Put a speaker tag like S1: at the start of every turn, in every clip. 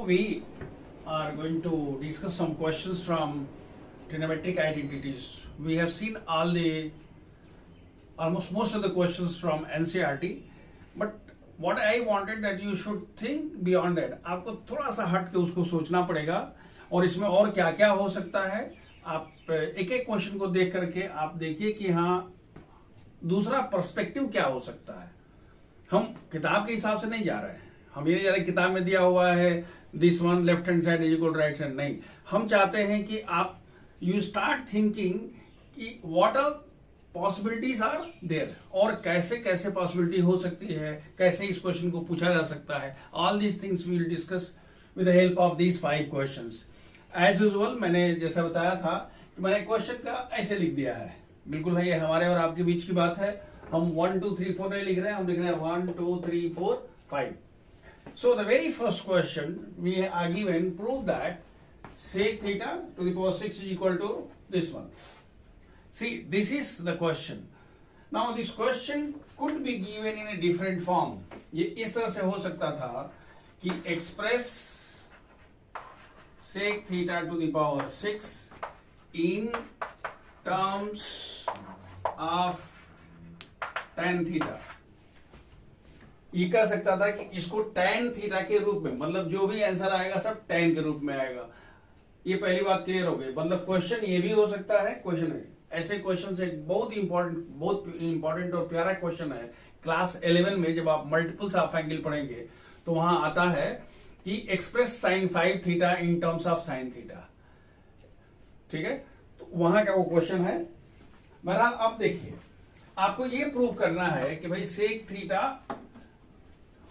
S1: we are going to discuss some questions from trigonometric identities. We have seen almost most of the questions from NCERT, but what I wanted that you should think beyond that. आपको थोड़ा सा हट के उसको सोचना पड़ेगा और इसमें और क्या क्या हो सकता है. आप एक एक क्वेश्चन को देख करके आप देखिए कि हाँ दूसरा पर्सपेक्टिव क्या हो सकता है. हम किताब के हिसाब से नहीं जा रहे हैं. हम ये नहीं जा रहे किताब में दिया हुआ है this one left hand side is equal to right hand. नहीं, हम चाहते हैं कि आप यू स्टार्ट थिंकिंग कि what are possibilities are there और कैसे कैसे पॉसिबिलिटी हो सकती है, कैसे इस क्वेश्चन को पूछा जा सकता है. All these things we will discuss with the help of these 5 questions. As usual मैंने जैसा बताया था कि मैंने क्वेश्चन का ऐसे लिख दिया है. बिल्कुल है, ये हमारे और आपके बीच की बात है. हम 1 2 3 4 नहीं लिख रहे हैं, हम लिख रहे हैं 1 2 3 4 5. So the very first question we are given, prove that sec theta to the power 6 is equal to this one. See, this is the question. Now this question could be given in a different form. ये इस तरह से हो सकता था कि express sec theta to the power 6 in terms of tan theta. ये कह सकता था कि इसको tan थीटा के रूप में, मतलब जो भी आंसर आएगा सब tan के रूप में आएगा. ये पहली बात क्लियर हो गई. मतलब क्वेश्चन ये भी हो सकता है. क्वेश्चन है ऐसे क्वेश्चन से बहुत इंपॉर्टेंट और प्यारा क्वेश्चन है. क्लास 11 में जब आप मल्टीपल्स ऑफ एंगल पढ़ेंगे तो वहां आता है कि express sin 5 theta in terms of sin theta. ठीक है, तो वहां का वो क्वेश्चन है. बहरहाल अब देखिए, आपको ये प्रूव करना है कि भाई sec theta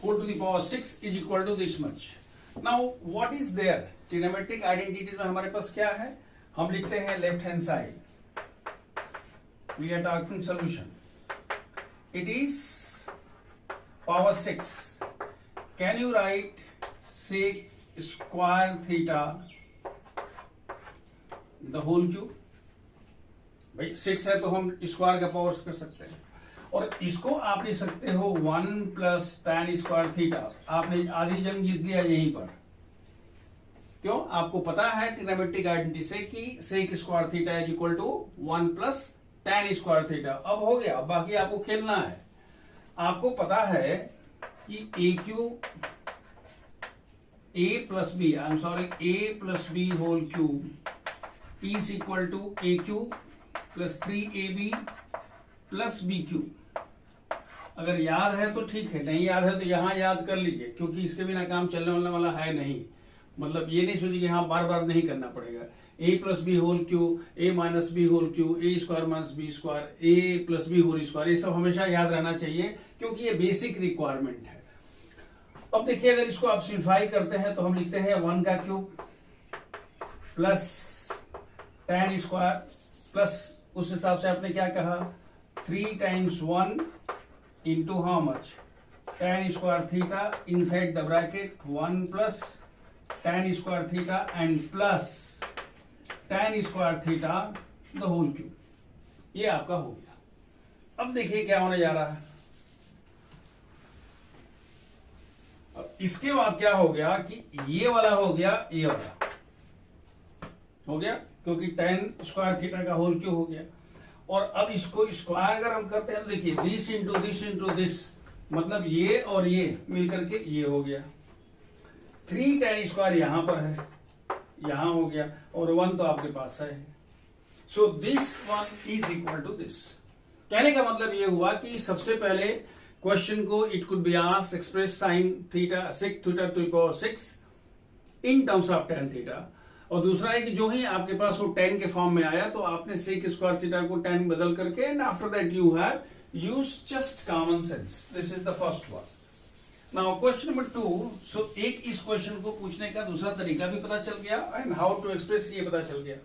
S1: whole to the power 6 is equal to this much. Now what is there? Trigonometric identities में हमारे पास क्या है? हम लिखते हैं left hand side. We are talking solution. It is power 6. Can you write sec square theta the whole cube? भाई 6 है तो हम स्क्वायर का पावर कर सकते हैं और इसको आप लिख सकते हो 1 प्लस tan स्क्वायर थीटा. आपने आधी जंग जीत लिया यहीं पर. क्यों? आपको पता है ट्रिग्नोमेट्रिक आइडेंटिटी से कि sec square theta is equal to 1 plus tan square theta. अब हो गया, बाकी आपको खेलना है. आपको पता है कि a plus b, I am sorry, a plus b whole cube is equal to a cube plus 3ab plus b cube. अगर याद है तो ठीक है, नहीं याद है तो यहां याद कर लीजिए, क्योंकि इसके बिना काम चलने वाला है नहीं. मतलब ये नहीं सोचिए कि हाँ बार बार नहीं करना पड़ेगा. a plus b whole cube, a minus b whole cube, a square minus B square, a plus b whole square, ये सब हमेशा याद रहना चाहिए क्योंकि ये बेसिक रिक्वायरमेंट है. अब देखिए, अगर इसको आप सिंप्लीफाई करते हैं तो हम लिखते हैं 1 का cube plus tan square plus उस हिसाब से आपने क्या कहा 3 times 1 into how much tan square theta inside the bracket 1 plus tan square theta and plus tan square theta the whole cube. ये आपका हो गया. अब देखिए क्या होने जा रहा है. अब इसके बाद क्या हो गया कि ये वाला हो गया, ये वाला हो गया क्योंकि tan square theta का होल क्यूब हो गया. और अब इसको स्क्वायर अगर हम करते हैं तो देखिए दिस इंटू दिस, मतलब ये और ये मिलकर के ये हो गया. 3 tan स्क्वायर यहां पर है, यहां हो गया और 1 तो आपके पास है. So this one is equal to this. कहने का मतलब ये हुआ कि सबसे पहले क्वेश्चन को it could be asked express sin theta sec theta to the power 6 in terms of tan theta. और दूसरा है कि जो ही आपके पास वो tan के फॉर्म में आया तो आपने सेक स्क्वायर थीटा को tan बदल करके and after that you have use just common sense. This is the first one. Now question number 2. सो एक इस क्वेश्चन को पूछने का दूसरा तरीका भी पता चल गया एंड हाउ टू एक्सप्रेस ये पता चल गया.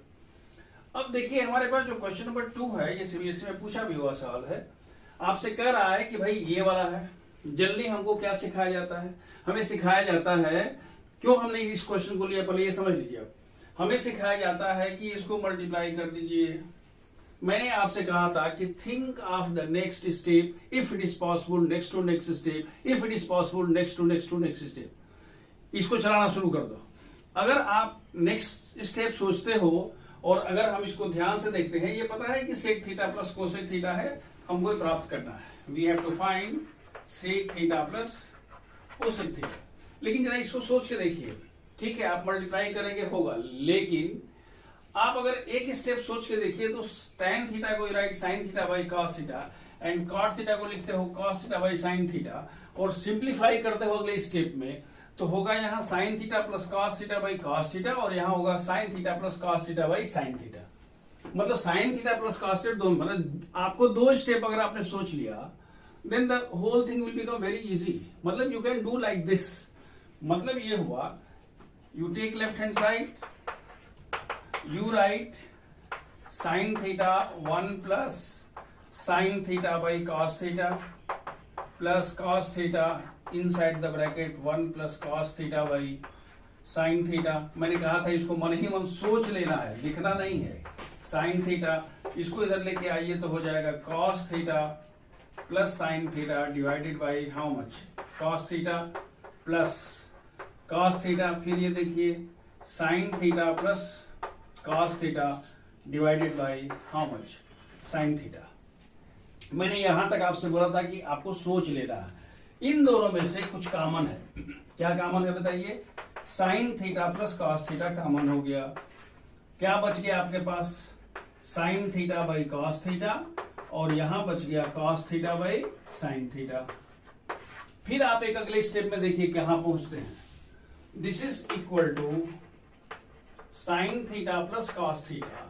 S1: अब देखिए हमारे पास जो क्वेश्चन नंबर 2 है ये सीबीएसई में पूछा भी हुआ सवाल है. आपसे कह रहा है कि भाई ये वाला है. जनरली हमको क्या सिखाया जाता है? हमें सिखाया जाता है, क्यों हमने इस क्वेश्चन को लिया पहले ये समझ लीजिए. हमें सिखाया जाता है कि इसको मल्टीप्लाई कर दीजिए. मैंने आपसे कहा था कि think of the next step, if it is possible next to next step, if it is possible next to next to next step. इसको चलाना शुरू कर दो। अगर आप नेक्स्ट स्टेप सोचते हो और अगर हम इसको ध्यान से देखते हैं, ये पता है कि sec theta plus cosec theta है, हमको प्राप्त करना है। We have to find sec theta plus cosec theta. लेकिन जरा इसको सोच के देखिए, ठीक है आप मल्टीप्लाई करेंगे होगा, लेकिन आप अगर एक स्टेप सोच के देखिए तो tan थीटा को right sin theta by cos theta and cot theta को लिखते हो cos theta by sin theta, और सिंप्लीफाई करते हो अगले स्टेप में तो होगा यहाँ sin theta plus cos theta by cos theta, और यहाँ होगा sin theta plus cos theta by sin theta. मतलब sin theta plus cos theta दोनों, मतलब आपको दो स्टेप अगर आपने सोच लिया then the whole thing will become very easy. मतलब you can do like this. मतलब ये हुआ, you take left hand side, you write sin theta 1 plus sin theta by cos theta plus cos theta inside the bracket 1 plus cos theta by sin theta। मैंने कहा था इसको मन ही मन सोच लेना है, लिखना नहीं है। sin theta इसको इधर लेके आइए तो हो जाएगा cos theta plus sin theta divided by how much, cos theta plus cos theta, फिर ये देखिए sin theta plus cos theta divided by how much, sin theta. मैंने यहां तक आपसे बोला था कि आपको सोच लेना है। इन दोनों में से कुछ कॉमन है। क्या कॉमन है बताइए? sin theta plus cos theta common हो गया। क्या बच गया आपके पास? sin theta by cos theta, और यहां बच गया cos theta by sin theta. फिर आप एक अगले स्टेप में देखिए कहां पहुंचते हैं। This is equal to sin theta plus cos theta,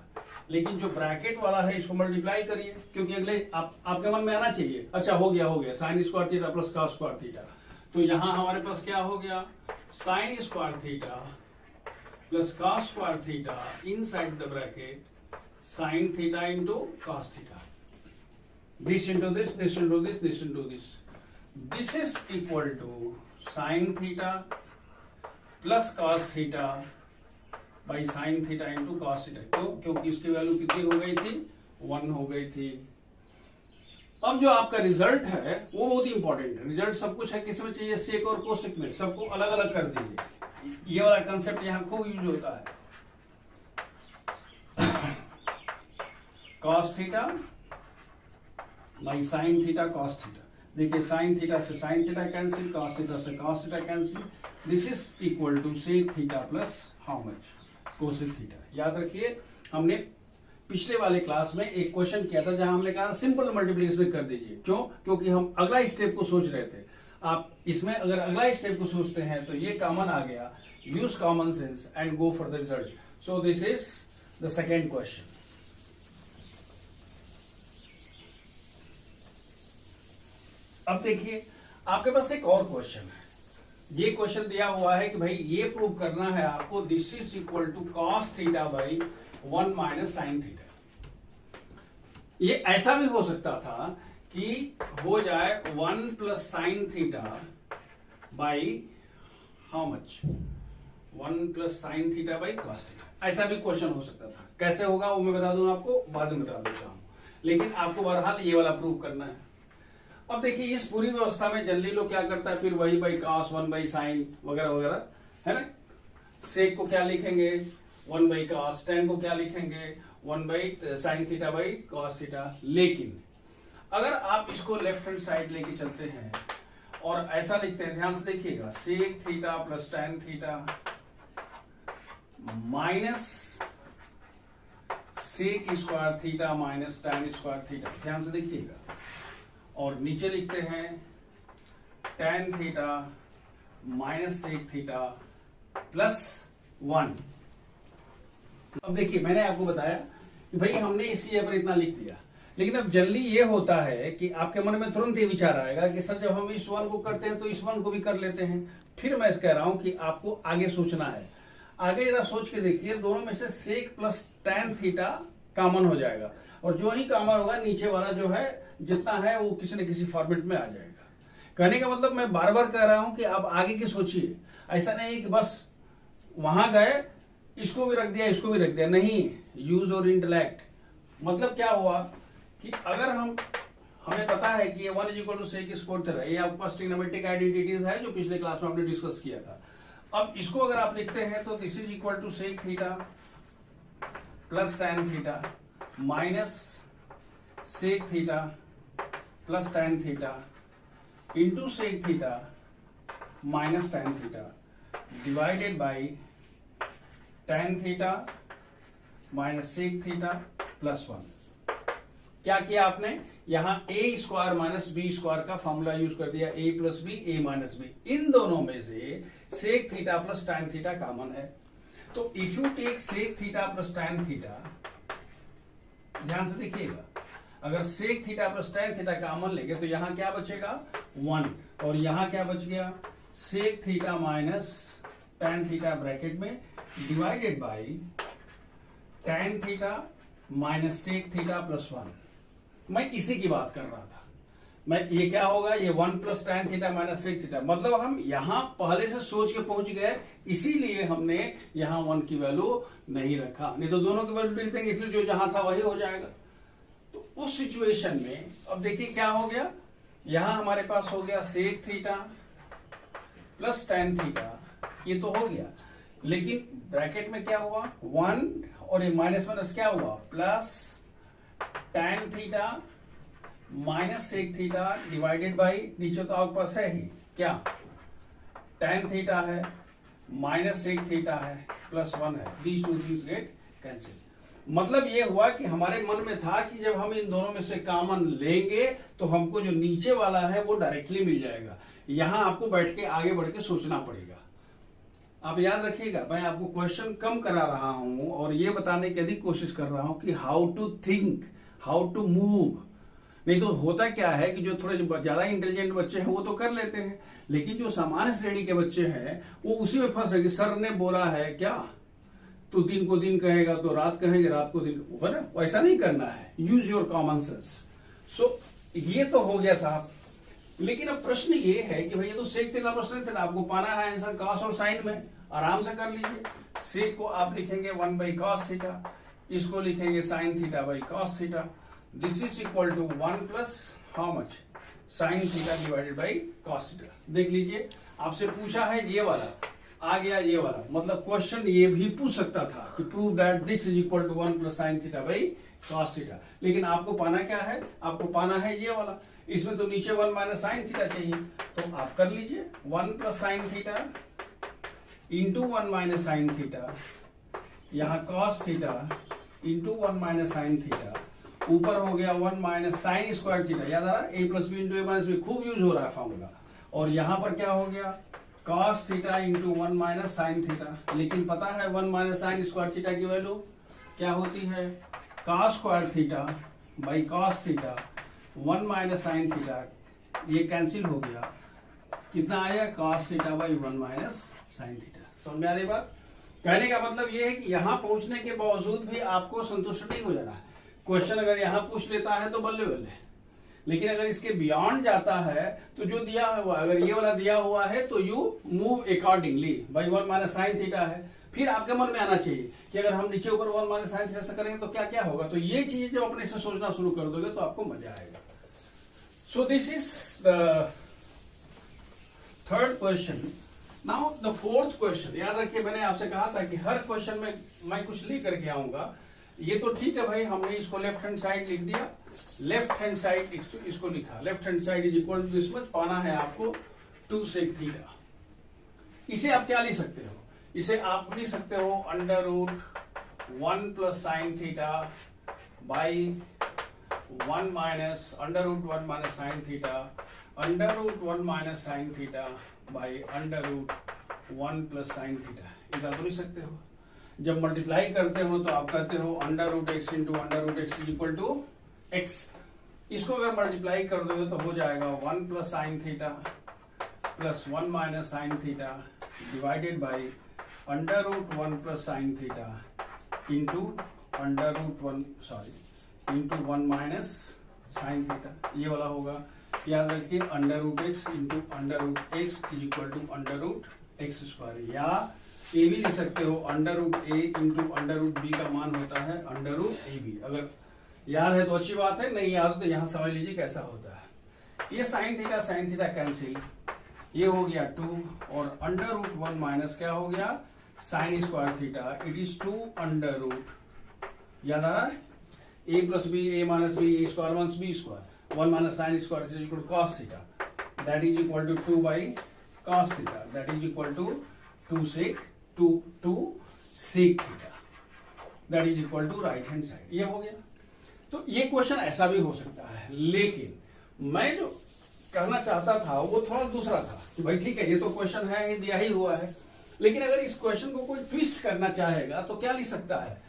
S1: लेकिन जो ब्रैकेट वाला है इसको मल्टीप्लाई करिए, क्योंकि अगले आपके मन में आना चाहिए। अच्छा हो गया sin square theta plus cos square theta, तो यहां हमारे पास क्या हो गया, sin square theta plus cos square theta inside the bracket sin theta into cos theta, this into this, this into this, this into this. This is equal to sin theta plus cos theta by sin theta into cos theta. तो क्योंकि इसकी value कितनी हो गई थी, 1 हो गई थी। अब जो आपका रिजल्ट है वो बहुत ही इंपॉर्टेंट है। रिजल्ट सब कुछ है, किसी में चाहिए सेक और कोसेक में, सबको अलग अलग कर दीजिए। ये वाला कंसेप्ट यहां खूब यूज होता है। cos theta by sin theta cos theta. देखिए sin थीटा से sin theta cancel, cos theta से cos theta cancel. This is equal to sec theta plus how much, cosec theta. याद रखिए हमने पिछले वाले क्लास में एक क्वेश्चन किया था जहां हमने कहा सिंपल मल्टीप्लिकेशन कर दीजिए। क्यों? क्योंकि हम अगला स्टेप को सोच रहे थे। आप इसमें अगर अगला स्टेप को सोचते हैं तो ये कॉमन आ गया, use common sense and go for the result. So this is the second question. अब देखिए आपके पास एक और क्वेश्चन है। ये क्वेश्चन दिया हुआ है कि भाई ये प्रूव करना है आपको, this is equal to cos theta by 1 minus sin theta. ये ऐसा भी हो सकता था कि हो जाए 1 plus sine theta by how much, 1 plus sine theta by cos theta. ऐसा भी क्वेश्चन हो सकता था। कैसे होगा वो मैं बता दूं आपको, बाद में बता देता हूं, लेकिन आपको बहरहाल ये वाला प्रूव करना है। अब देखिए इस पूरी व्यवस्था में जनरली लोग क्या करता है, फिर वही बाई cos 1 बाई साइन वगैरह वगैरह, है ना। सेक को क्या लिखेंगे, 1 बाई cos, tan को क्या लिखेंगे, 1 by sign theta by cos theta. लेकिन अगर आप इसको लेफ्ट हैंड साइड लेके चलते हैं और ऐसा लिखते हैं, ध्यान से देखिएगा, sec theta plus tan theta minus sec square theta minus tan square theta. ध्यान से देखिएगा, और नीचे लिखते हैं tan theta minus sec theta plus 1। अब देखिए मैंने आपको बताया कि भाई हमने इसी जगह पर इतना लिख दिया, लेकिन अब जनरली ये होता है कि आपके मन में तुरंत ये विचार आएगा कि सर जब हम इस 1 को करते हैं तो इस 1 को भी कर लेते हैं। फिर मैं कह रहा हूं कि आपको आगे सोचना है। आगे जरा सोच के देखिए, दोनों में से sec plus tan theta common हो जाएगा, और जो ही कॉमन होगा नीचे वाला जो है जितना है वो किसी न किसी फॉर्मेट में आ जाएगा। कहने का मतलब मैं बार बार कह रहा हूं कि आप आगे की सोचिए। ऐसा नहीं कि बस वहां गए इसको भी रख दिया इसको भी रख दिया, नहीं। यूज और इंटेलेक्ट। मतलब क्या हुआ कि अगर हमें पता है कि ये 1 is equal to sec square theta, ये आपके पास ट्रिग्नोमेट्रिक आइडेंटिटीज है जो पिछले क्लास में हमने डिस्कस किया था। अब इसको अगर आप लिखते हैं तो this is equal to sec theta plus tan theta minus sec theta plus tan theta into sec theta minus tan theta divided by tan theta minus sec theta plus 1। क्या किया आपने, यहां a square minus B square का formula use कर दिया, a plus B A minus b. इन दोनों में से sec theta plus tan theta common है, तो if you take sec theta plus tan theta, ध्यान से देखिएगा, अगर sec theta plus tan theta common लेंगे तो यहां क्या बचेगा 1, और यहां क्या बच गया sec theta minus tan theta bracket में divided by tan theta minus sec theta plus 1। मैं इसी की बात कर रहा था, मैं ये क्या होगा, ये 1 plus tan theta minus sec theta, मतलब हम यहां पहले से सोच के पहुंच गए, इसीलिए हमने यहां 1 की वैल्यू नहीं रखा, नहीं तो दोनों की वैल्यू लिख देंगे, फिर जो जहां था वही हो जाएगा। तो उस सिचुएशन में अब देखिए क्या हो गया, यहां हमारे पास हो गया sec theta plus tan theta, ये तो हो गया, लेकिन ब्रैकेट में क्या हुआ 1 और ये माइनस माइनस क्या हुआ plus tan theta minus sec theta divided by, नीचे तो आपके पास है ही क्या टैन थीटा है माइनस सेक थीटा है प्लस 1 है, these two things get cancel. मतलब ये हुआ कि हमारे मन में था कि जब हम इन दोनों में से कॉमन लेंगे तो हमको जो नीचे वाला है वो डायरेक्टली मिल जाएगा, यहां आपको बैठ के आगे बढ़ के सोचना पड़ेगा। आप याद रखिएगा, मैं आपको क्वेश्चन कम करा रहा हूं और ये बताने की अधिक कोशिश कर रहा हूं कि how to think, how to move. नहीं तो होता क्या है कि जो थोड़े ज्यादा इंटेलिजेंट बच्चे हैं वो तो कर लेते हैं, लेकिन जो सामान्य श्रेणी के बच्चे हैं वो उसी में फंस गए। सर ने बोला है क्या, तो दिन को दिन कहेगा तो रात कहेंगे, रात को दिन, वैसा नहीं करना है, यूज योर कॉमन सेंस। सो ये तो हो गया साहब, लेकिन अब प्रश्न ये है कि भैया तो sec theta plus tan theta आपको पाना है आंसर कॉस और साइन में, आराम से कर लीजिए। सेक को आप लिखेंगे 1 बाई कॉस थीटा, इसको लिखेंगे sine theta by cos theta, this is equal to 1 plus how much sine theta divided by cos theta. देख लीजिए, आपसे पूछा है ये वाला, आ गया ये वाला, मतलब क्वेश्चन ये भी पूछ सकता था कि prove that this is equal to 1 plus sine theta by cos theta, लेकिन आपको पाना क्या है, आपको पाना है ये वाला, इसमें तो नीचे 1 माइनस साइन थीटा चाहिए, तो आप कर लीजिए 1 plus sine theta into 1 minus sine theta, यहां cos theta into 1 minus sine theta, ऊपर हो गया 1 माइनस साइन स्क्वायर थीटा, याद आ रहा है, A plus B into A minus B खूब यूज हो रहा है फॉर्मूला, और यहां पर क्या हो गया cos theta into 1 minus sine theta, लेकिन पता है 1 माइनस साइन स्क्वायर थीटा की वैल्यू क्या होती है cos square theta by cos theta 1 minus sine theta, ये कैंसिल हो गया, कितना आया cos theta by 1 minus sine theta. समझ में आ रही बात? कहने का मतलब ये है कि यहां पहुंचने के बावजूद भी आपको संतुष्ट नहीं हो जाना है। क्वेश्चन अगर यहां पूछ लेता है तो बल्ले बल्ले, लेकिन अगर इसके बियॉन्ड जाता है तो जो दिया हुआ, अगर ये वाला दिया हुआ है तो you move accordingly, by 1 minus sine theta है, फिर आपके मन में आना चाहिए कि अगर हम नीचे ऊपर 1 माइनस साइन थीटा से करेंगे तो क्या क्या होगा, तो ये चीजें जब अपने से सोचना शुरू कर दोगे तो आपको मजा आएगा। सो this is the third question. Now the fourth question, याद रखिए मैंने आपसे कहा था कि हर क्वेश्चन में मैं कुछ लेकर के आऊंगा। ये तो ठीक है भाई, हमने इसको लेफ्ट हैंड साइड लिख दिया, लेफ्ट हैंड साइड इसको लिखा, left hand side is equal to this much, पाना है आपको 2 सेक थीटा। इसे आप क्या लिख सकते हो, इसे आप लिख सकते हो under root 1 plus sine theta by 1 minus under root 1 minus sine theta, under root 1 minus sine theta by under root 1 plus sine theta. इतना तो लिख सकते हो। जब मल्टीप्लाई करते हो तो आप कहते हो under root x into under root x is equal to x. इसको अगर मल्टीप्लाई कर दोगे तो हो जाएगा 1 plus sine theta plus 1 minus sine theta divided by under root 1 plus sine theta into under root 1 minus sine theta, ये वाला होगा। याद रखिए under root x into under root x is equal to under root x square, या a भी लिख सकते हो अंडर रूट ए इंटू अंडर रूट बी का मान होता है अंडर रूट ए बी। अगर याद है तो अच्छी बात है, नहीं याद तो यहां समझ लीजिए कैसा होता है। ये साइन थीटा कैंसिल, ये हो गया 2 और अंडर रूट 1 माइनस क्या हो गया sine square theta, it is 2 under root, याद आ रहा है, A plus B A minus B A square minus B square 1 minus sine square theta equal to cos theta, that is equal to 2 by cos theta, that is equal to 2 sec theta, that is equal to right hand side. ये हो गया। तो ये question ऐसा भी हो सकता है, लेकिन मैं जो करना चाहता था वो थोड़ा दूसरा था कि भाई ठीक है ये तो क्वेश्चन है, ये दिया ही हुआ है, लेकिन अगर इस क्वेश्चन को कोई ट्विस्ट करना चाहेगा तो क्या लिख सकता है,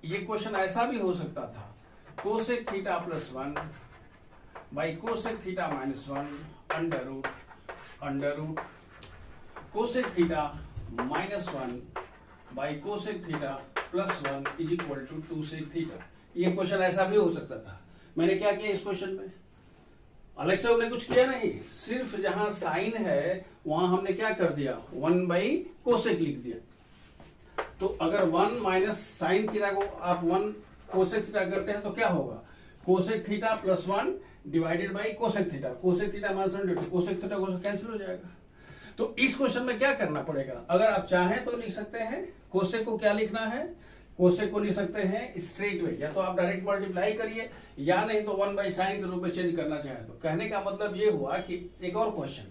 S1: ये क्वेश्चन ऐसा भी हो सकता था cosec theta plus 1 by cosec theta minus 1 under root cosec theta minus 1 by cosec theta plus 1 is equal to 2 sec theta. ये क्वेश्चन ऐसा भी हो सकता था। मैंने क्या किया इस क्वेश्चन में, अलग से हमने कुछ किया नहीं, सिर्फ जहां साइन है वहां हमने क्या कर दिया 1 बाई कोसेक लिख दिया। तो अगर 1 माइनस साइन थीटा को आप 1 कोसेक थीटा करते हैं तो क्या होगा cosec theta plus 1 divided by cosec theta minus 1 cosec theta को कैंसिल हो जाएगा। तो इस क्वेश्चन में क्या करना पड़ेगा, अगर आप चाहें तो लिख सकते हैं कोसेक को क्या लिखना है, कोसेक को लिख सकते हैं स्ट्रेट वे, या तो आप डायरेक्ट मल्टीप्लाई करिए या नहीं तो 1 बाई साइन के रूप में चेंज करना चाहे तो। कहने का मतलब ये हुआ कि एक और क्वेश्चन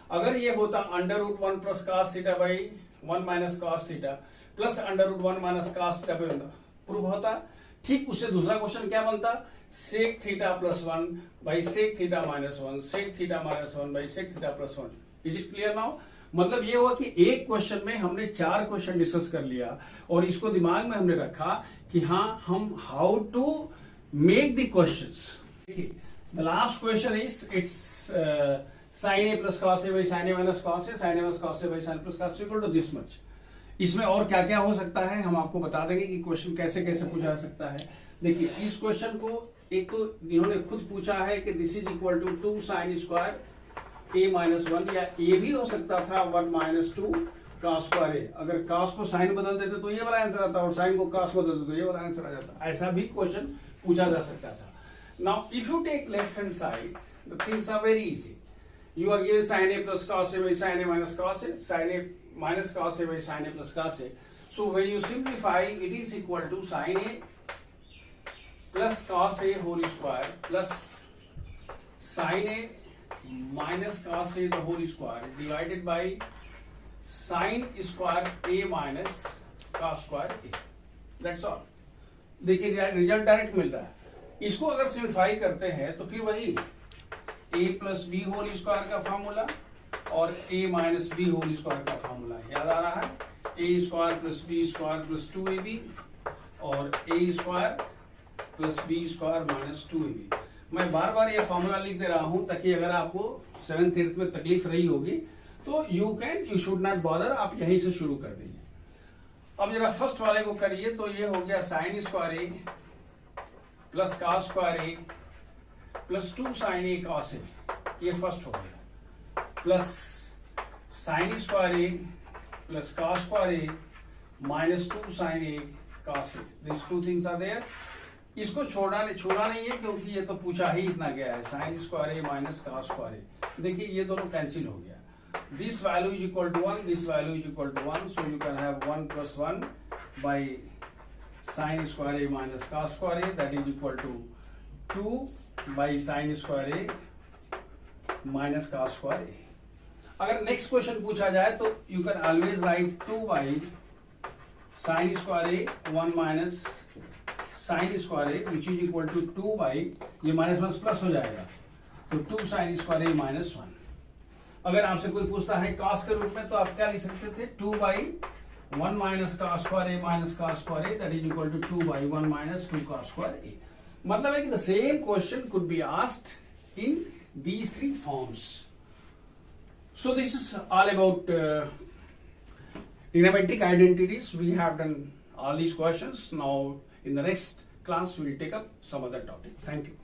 S1: अगर ये होता under root 1 plus cos theta by 1 minus cos theta plus under root 1 minus cos theta by proof होता, ठीक उससे दूसरा क्वेश्चन क्या बनता sec theta plus 1 by sec theta minus 1 sec theta minus 1 by sec theta plus 1। Is it clear now? मतलब ये हुआ कि एक क्वेश्चन में हमने 4 क्वेश्चन डिस्कस कर लिया और इसको दिमाग में हमने रखा कि हाँ हम how to make the questions. The last question is it's sine a plus cos a by sine a minus cos a sine a minus cos a by sine plus cos equal to this much. इसमें और क्या क्या हो सकता है हम आपको बता देंगे कि क्वेश्चन कैसे कैसे पूछा जा सकता है। देखिए इस क्वेश्चन को एक तो इन्होंने खुद पूछा है कि this is equal to 2 sine square A minus 1, या ए भी हो सकता था 1 माइनस 2 कॉस स्क्वायर ए। अगर कॉस को साइन बदल देते तो ये वाला आंसर आता और साइन को कॉस बदल देते तो ये वाला आंसर आ जाता। ऐसा भी क्वेश्चन पूछा जा सकता था। Now if you take left hand side the things are very easy. You are given sine a plus cos a by sine a minus cos a, sine a minus cos a by sine a plus cos a. So when you simplify it is equal to sine a plus cos a whole square plus sine a minus cos a the whole square divided by sin square a minus cos square a, that's all। देखिए result direct मिल रहा है। इसको अगर simplify करते हैं तो फिर वही a plus b whole square का फॉर्मूला और a minus b whole square का फॉर्मूला याद आ रहा है, a square plus b square plus 2ab और a square plus b square minus 2ab। मैं बार बार ये फॉर्मूला लिख दे रहा हूं ताकि अगर आपको 7th 8th में तकलीफ रही होगी तो यू शुड नॉट बॉदर, आप यहीं से शुरू कर दीजिए। अब जरा फर्स्ट वाले को करिए तो ये हो गया sine square a plus cos square a plus 2 sine a cos a, ये फर्स्ट हो गया, plus sine square a plus cos square A minus 2 sine a cos a, this 2 things are there. इसको छूना नहीं है क्योंकि ये तो पूछा ही इतना गया है, sine square A minus cos square A. देखिए ये दोनों कैंसिल हो गया, this value is equal to 1, this value is equal to 1, so you can have 1 plus 1 by sine square A minus cos square A, that is equal to 2 by sine square A minus cos square A. अगर next question पूछा जाए तो you can always write 2 by sine square a 1 minus sine square a which is equal to 2 by, ये minus minus plus हो जाएगा तो 2 sine square ए minus 1। अगर आपसे कोई पूछता है कॉस के रूप में तो आप क्या लिख सकते थे 2 by 1 minus cos square A minus cos square A, that is equal to 2 by 1 minus 2 cos square A. मतलब है कि the same question could be asked in these 3 forms. So this is all about trigonometric identities. We have done all these questions. Now in the next class we will take up some other topic. Thank you.